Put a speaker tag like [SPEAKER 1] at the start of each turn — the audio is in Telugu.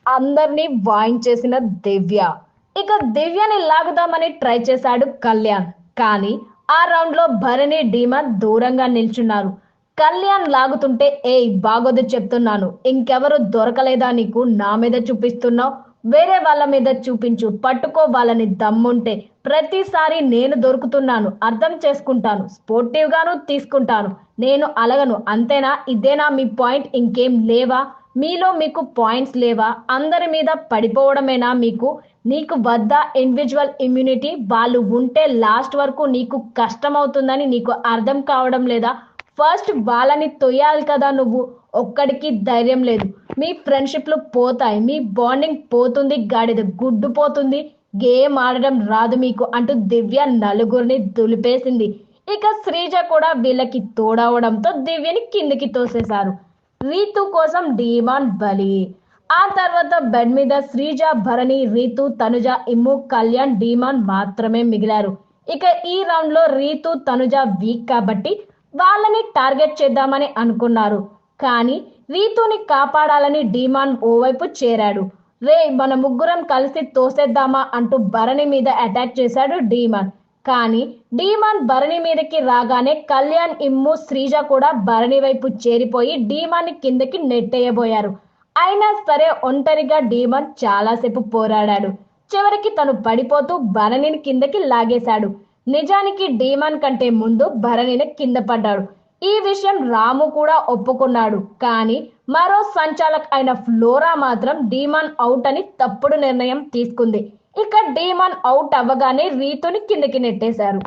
[SPEAKER 1] అందరినీ వాయించేసిన దివ్య. ఇక దివ్యని లాగుదామని ట్రై చేశాడు కళ్యాణ్. కానీ ఆ రౌండ్ లో భరణి డీమన్ దూరంగా నిల్చున్నారు. కళ్యాణ్ లాగుతుంటే బాగోదు చెప్తున్నాను, ఇంకెవరు దొరకలేదా నీకు, నా మీద చూపిస్తున్నావు, వేరే వాళ్ళ మీద చూపించు, పట్టుకో వాళ్ళని దమ్ముంటే, ప్రతిసారి నేను దొరుకుతున్నాను, అర్థం చేసుకుంటాను, స్పోర్టివ్ గాను తీసుకుంటాను, నేను అలగను అంతేనా, ఇదేనా మీ పాయింట్, ఇంకేం లేవా, మీలో మీకు పాయింట్స్ లేవా, అందరి మీద పడిపోవడమేనా మీకు, నీకు వద్ద ఇండివిజువల్ ఇమ్యూనిటీ, వాళ్ళు ఉంటే లాస్ట్ వరకు నీకు కష్టం అవుతుందని నీకు అర్థం కావడం లేదా, ఫస్ట్ వాళ్ళని తొయ్యాలి కదా నువ్వు, ఒక్కడికి ధైర్యం లేదు, మీ ఫ్రెండ్షిప్లు పోతాయి, మీ బాండింగ్ పోతుంది, గాడిద గుడ్డు పోతుంది, గేమ్ ఆడడం రాదు మీకు అంటూ దివ్య నలుగురిని దులిపేసింది. ఇక శ్రీజ కూడా వీళ్ళకి తోడవడంతో దివ్యని కిందికి తోసేశారు. రీతు కోసం డీమాన్ బలి. ఆ తర్వాత బెడ్ మీద శ్రీజ, భరణి, రీతు, తనుజ, ఇమ్ము, కళ్యాణ్, డీమాన్ మాత్రమే మిగిలారు. ఇక ఈ రౌండ్ లో రీతు, తనుజ వీక్ కాబట్టి వాళ్ళని టార్గెట్ చేద్దామని అనుకున్నారు. కానీ రీతుని కాపాడాలని డీమాన్ ఓవైపు చేరాడు. రే మన ముగ్గురం కలిసి తోసేద్దామా అంటూ భరణి మీద అటాక్ చేశాడు డీమాన్. కానీ డీమాన్ భరణి మీదకి రాగానే కళ్యాణ్, ఇమ్ము, శ్రీజ కూడా భరణి వైపు చేరిపోయి డీమాన్ని కిందకి నెట్టేయబోయారు. అయినా సరే ఒంటరిగా డీమాన్ చాలాసేపు పోరాడాడు. చివరికి తను పడిపోతూ భరణిని కిందకి లాగేశాడు. నిజానికి డీమాన్ కంటే ముందు భరణిని కింద పడ్డాడు. ఈ విషయం రాము కూడా ఒప్పుకున్నాడు. కానీ మరో సంచాలక్ అయిన ఫ్లోరా మాత్రం డీమాన్ అవుట్ అని తప్పుడు నిర్ణయం తీసుకుంది. ఇక డీమాన్ అవుట్ అవ్వగానే రీతుని కిందకి నెట్టేశారు.